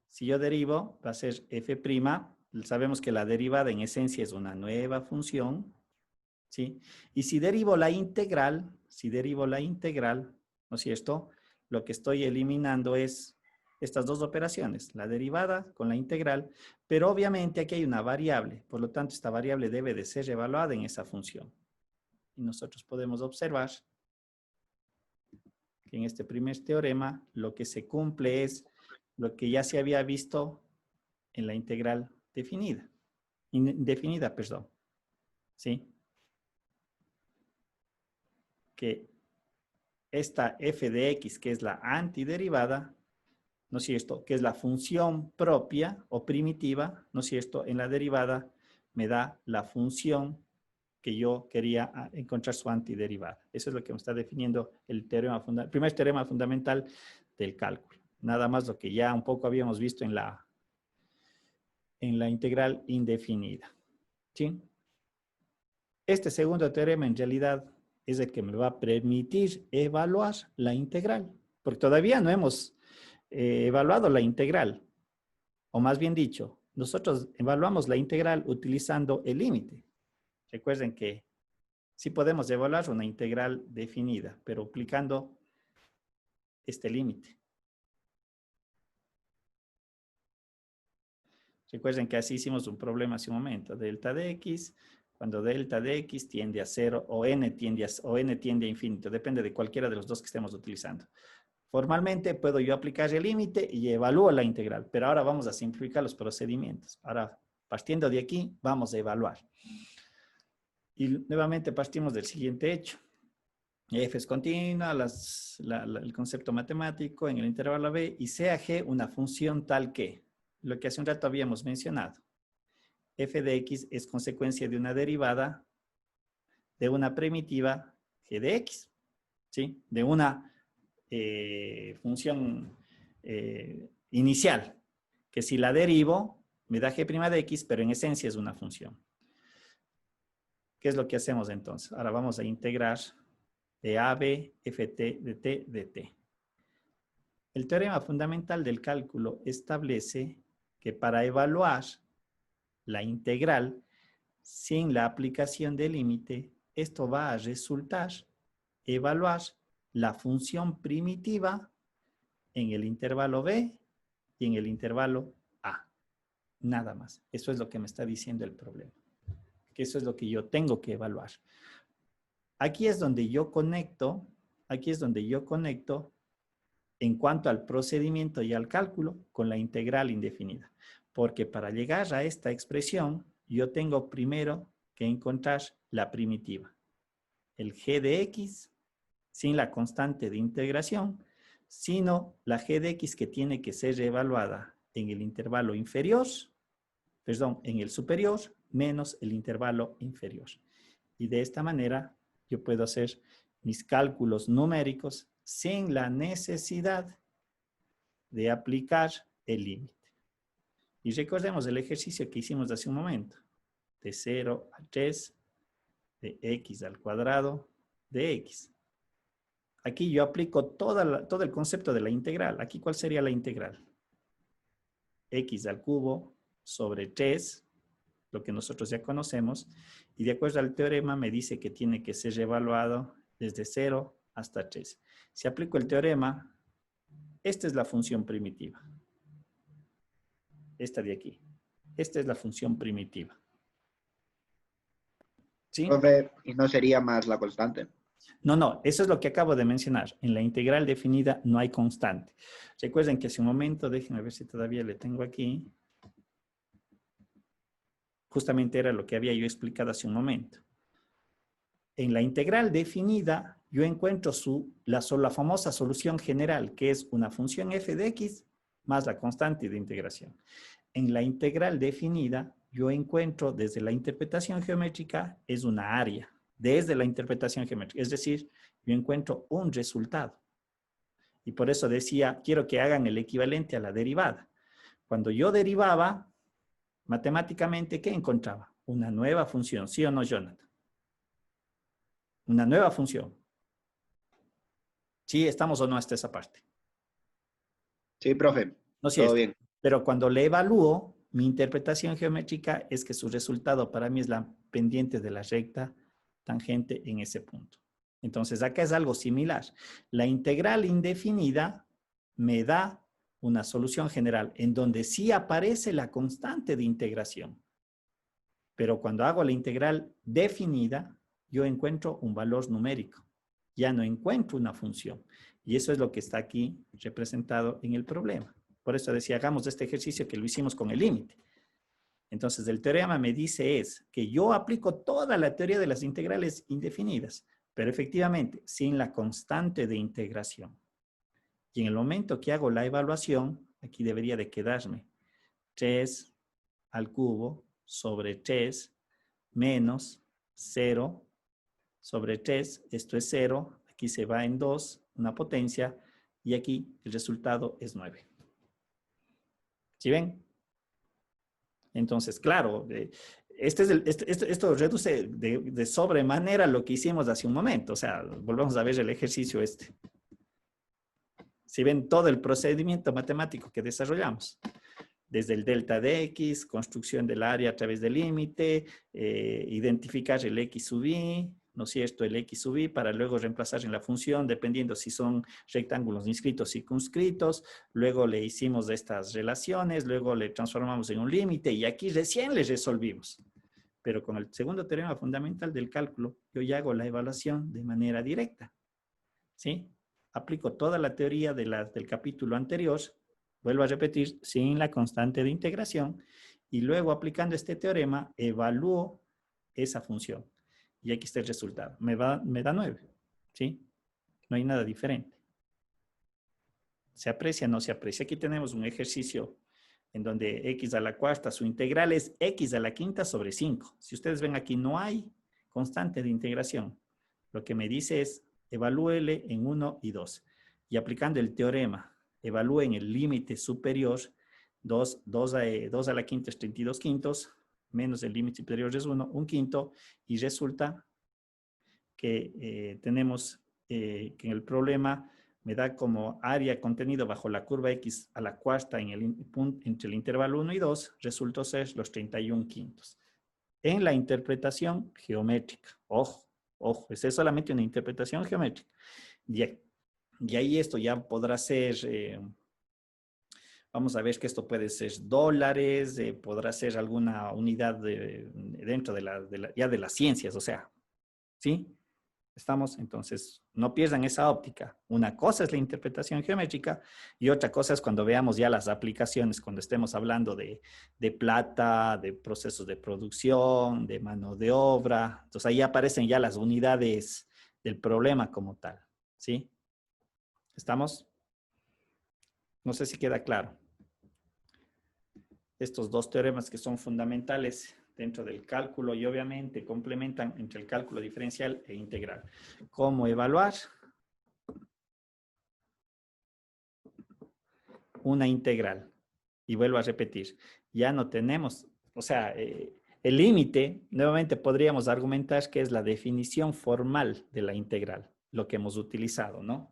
Si yo derivo, va a ser f'. Sabemos que la derivada en esencia es una nueva función, ¿sí? Y si derivo la integral, ¿no es cierto?, lo que estoy eliminando es estas dos operaciones, la derivada con la integral, pero obviamente aquí hay una variable, por lo tanto esta variable debe de ser evaluada en esa función. Y nosotros podemos observar que en este primer teorema lo que se cumple es lo que ya se había visto en la integral indefinida, perdón. ¿Sí? Que esta f de x, que es la antiderivada, ¿no es cierto?, que es la función propia o primitiva, ¿no es cierto?, en la derivada me da la función que yo quería encontrar su antiderivada. Eso es lo que me está definiendo el primer teorema fundamental del cálculo. Nada más lo que ya un poco habíamos visto en la integral indefinida. ¿Sí? Este segundo teorema en realidad es el que me va a permitir evaluar la integral, porque todavía no hemos evaluado la integral, o más bien dicho, nosotros evaluamos la integral utilizando el límite. Recuerden que sí podemos evaluar una integral definida, pero aplicando este límite. Recuerden que así hicimos un problema hace un momento. Delta de x, cuando delta de x tiende a 0 o n tiende a infinito. Depende de cualquiera de los dos que estemos utilizando. Formalmente puedo yo aplicar el límite y evalúo la integral, pero ahora vamos a simplificar los procedimientos. Ahora, partiendo de aquí, vamos a evaluar. Y nuevamente partimos del siguiente hecho. F es continua, el concepto matemático en el intervalo B, y sea G una función tal que, lo que hace un rato habíamos mencionado, f de x es consecuencia de una derivada de una primitiva g de x, ¿sí? De una función inicial, que si la derivo, me da g' de x, pero en esencia es una función. ¿Qué es lo que hacemos entonces? Ahora vamos a integrar de a, b, ft de t, de t. El teorema fundamental del cálculo establece que para evaluar la integral sin la aplicación del límite, esto va a resultar evaluar la función primitiva en el intervalo b y en el intervalo a. Nada más. Eso es lo que me está diciendo el problema. Que eso es lo que yo tengo que evaluar. Aquí es donde yo conecto en cuanto al procedimiento y al cálculo con la integral indefinida. Porque para llegar a esta expresión, yo tengo primero que encontrar la primitiva. El g de x sin la constante de integración, sino la g de x que tiene que ser evaluada en el intervalo inferior, en el superior, menos el intervalo inferior. Y de esta manera yo puedo hacer mis cálculos numéricos sin la necesidad de aplicar el límite. Y recordemos el ejercicio que hicimos hace un momento. De 0 a 3, de x al cuadrado de x. Aquí yo aplico todo el concepto de la integral. Aquí, ¿cuál sería la integral? X al cubo sobre 3, lo que nosotros ya conocemos, y de acuerdo al teorema me dice que tiene que ser evaluado desde 0 hasta 3. Si aplico el teorema, esta es la función primitiva. Esta de aquí. Esta es la función primitiva. ¿Sí? ¿Y no sería más la constante? No, eso es lo que acabo de mencionar. En la integral definida no hay constante. Recuerden que hace un momento, déjenme ver si todavía le tengo aquí. Justamente era lo que había yo explicado hace un momento. En la integral definida, yo encuentro la famosa solución general, que es una función f de x más la constante de integración. En la integral definida, yo encuentro desde la interpretación geométrica, es una área. Desde la interpretación geométrica. Es decir, yo encuentro un resultado. Y por eso decía, quiero que hagan el equivalente a la derivada. Cuando yo derivaba, matemáticamente, ¿qué encontraba? Una nueva función, ¿sí o no, Jonathan? Una nueva función. ¿Sí estamos o no hasta esa parte? Sí, profe. No es todo cierto. bien. Pero cuando le evalúo, mi interpretación geométrica es que su resultado para mí es la pendiente de la recta tangente en ese punto. Entonces, acá es algo similar. La integral indefinida me da una solución general en donde sí aparece la constante de integración. Pero cuando hago la integral definida, yo encuentro un valor numérico. Ya no encuentro una función. Y eso es lo que está aquí representado en el problema. Por eso decía, hagamos este ejercicio que lo hicimos con el límite. Entonces, el teorema me dice es que yo aplico toda la teoría de las integrales indefinidas, pero efectivamente, sin la constante de integración. Y en el momento que hago la evaluación, aquí debería de quedarme 3 al cubo sobre 3 menos 0 sobre 3, esto es 0, aquí se va en 2, una potencia, y aquí el resultado es 9. ¿Sí ven? Entonces, claro, esto reduce de sobremanera lo que hicimos hace un momento. O sea, volvemos a ver el ejercicio este. Si ven todo el procedimiento matemático que desarrollamos, desde el delta de x, construcción del área a través del límite, identificar el x sub y, ¿no es cierto?, el x sub y, para luego reemplazar en la función, dependiendo si son rectángulos inscritos o circunscritos. Luego le hicimos estas relaciones, luego le transformamos en un límite y aquí recién le resolvimos. Pero con el segundo teorema fundamental del cálculo, yo ya hago la evaluación de manera directa. ¿Sí? Aplico toda la teoría del capítulo anterior, vuelvo a repetir, sin la constante de integración, y luego aplicando este teorema, evalúo esa función. Y aquí está el resultado. Me da 9. ¿Sí? No hay nada diferente. ¿Se aprecia o no se aprecia? Aquí tenemos un ejercicio en donde x a la cuarta, su integral es x a la quinta sobre 5. Si ustedes ven aquí, no hay constante de integración. Lo que me dice es, evalúele en 1 y 2. Y aplicando el teorema evalúen el límite superior, 2 a la quinta es 32 quintos, menos el límite superior es 1, un quinto, y resulta que tenemos que en el problema me da como área contenido bajo la curva X a la cuarta entre el intervalo 1 y 2, resultó ser los 31 quintos. En la interpretación geométrica, ojo, esa es solamente una interpretación geométrica. Y ahí esto ya podrá ser, vamos a ver que esto puede ser dólares, podrá ser alguna unidad dentro ya de las ciencias, o sea, ¿sí? ¿Estamos? Entonces, no pierdan esa óptica. Una cosa es la interpretación geométrica y otra cosa es cuando veamos ya las aplicaciones, cuando estemos hablando de plata, de procesos de producción, de mano de obra. Entonces, ahí aparecen ya las unidades del problema como tal. ¿Sí? ¿Estamos? No sé si queda claro. Estos dos teoremas que son fundamentales dentro del cálculo y obviamente complementan entre el cálculo diferencial e integral. ¿Cómo evaluar una integral? Y vuelvo a repetir, ya no tenemos, o sea, el límite, nuevamente podríamos argumentar que es la definición formal de la integral, lo que hemos utilizado, ¿no?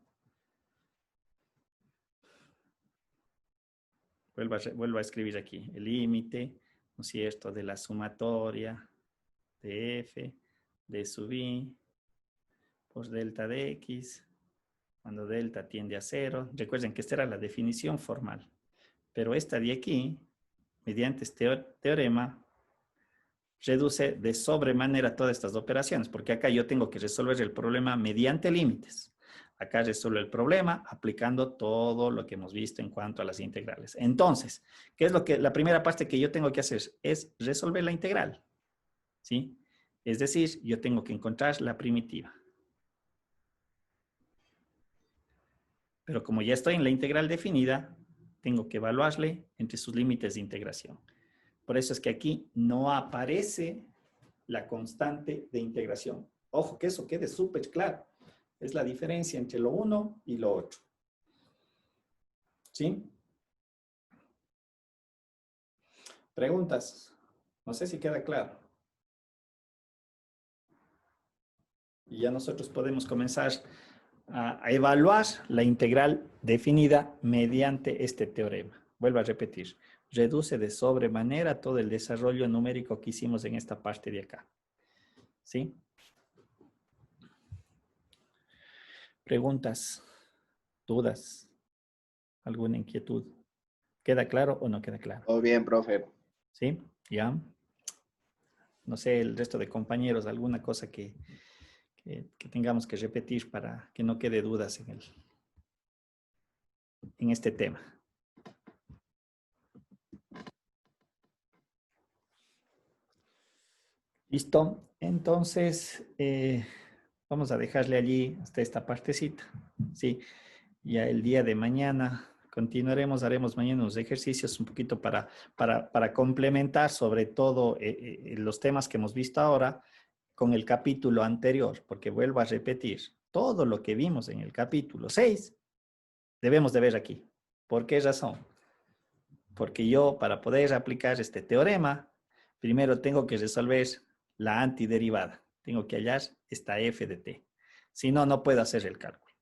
Vuelvo a escribir aquí, el límite, ¿no es cierto?, de la sumatoria de f de sub i por delta de x, cuando delta tiende a 0. Recuerden que esta era la definición formal. Pero esta de aquí, mediante este teorema, reduce de sobremanera todas estas operaciones, porque acá yo tengo que resolver el problema mediante límites. Acá resuelvo el problema aplicando todo lo que hemos visto en cuanto a las integrales. Entonces, ¿qué es la primera parte que yo tengo que hacer? Es resolver la integral, ¿sí? Es decir, yo tengo que encontrar la primitiva. Pero como ya estoy en la integral definida, tengo que evaluarle entre sus límites de integración. Por eso es que aquí no aparece la constante de integración. Ojo, que eso quede súper claro. Es la diferencia entre lo uno y lo otro. ¿Sí? Preguntas. No sé si queda claro. Y ya nosotros podemos comenzar a evaluar la integral definida mediante este teorema. Vuelvo a repetir. Reduce de sobremanera todo el desarrollo numérico que hicimos en esta parte de acá. ¿Sí? Preguntas, dudas, alguna inquietud. ¿Queda claro o no queda claro? Todo bien, profe. ¿Sí? ¿Ya? No sé, el resto de compañeros, alguna cosa que tengamos que repetir para que no quede dudas en este tema. ¿Listo? Entonces, vamos a dejarle allí hasta esta partecita. ¿Sí? Ya el día de mañana continuaremos, haremos mañana unos ejercicios un poquito para complementar sobre todo los temas que hemos visto ahora con el capítulo anterior, porque vuelvo a repetir, todo lo que vimos en el capítulo 6 debemos de ver aquí. ¿Por qué razón? Porque yo, para poder aplicar este teorema, primero tengo que resolver la antiderivada. Tengo que hallar esta f de t. Si no, no puedo hacer el cálculo.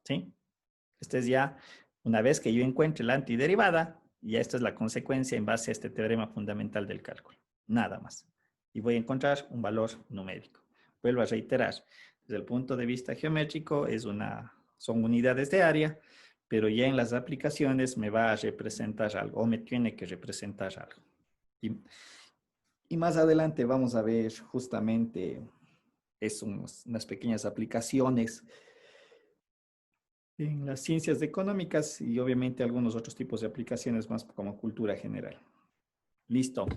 ¿Sí? Esta es ya, una vez que yo encuentre la antiderivada, ya esta es la consecuencia en base a este teorema fundamental del cálculo. Nada más. Y voy a encontrar un valor numérico. Vuelvo a reiterar, desde el punto de vista geométrico son unidades de área, pero ya en las aplicaciones me va a representar algo, o me tiene que representar algo. Y más adelante vamos a ver justamente unas pequeñas aplicaciones en las ciencias económicas y obviamente algunos otros tipos de aplicaciones más como cultura general. Listo.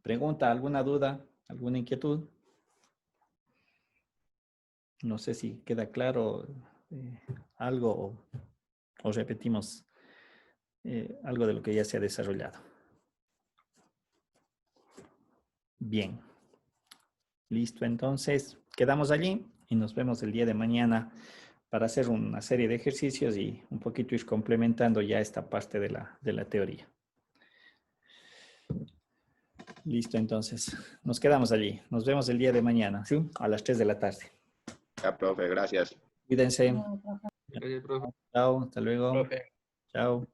¿Pregunta, alguna duda, alguna inquietud? No sé si queda claro algo o repetimos algo de lo que ya se ha desarrollado. Bien. Listo, entonces quedamos allí y nos vemos el día de mañana para hacer una serie de ejercicios y un poquito ir complementando ya esta parte de la teoría. Listo, entonces, nos quedamos allí. Nos vemos el día de mañana, ¿sí? A las 3 de la tarde. Ya, profe, gracias. Cuídense. Gracias, profe. Chao, hasta luego. Profe. Chao.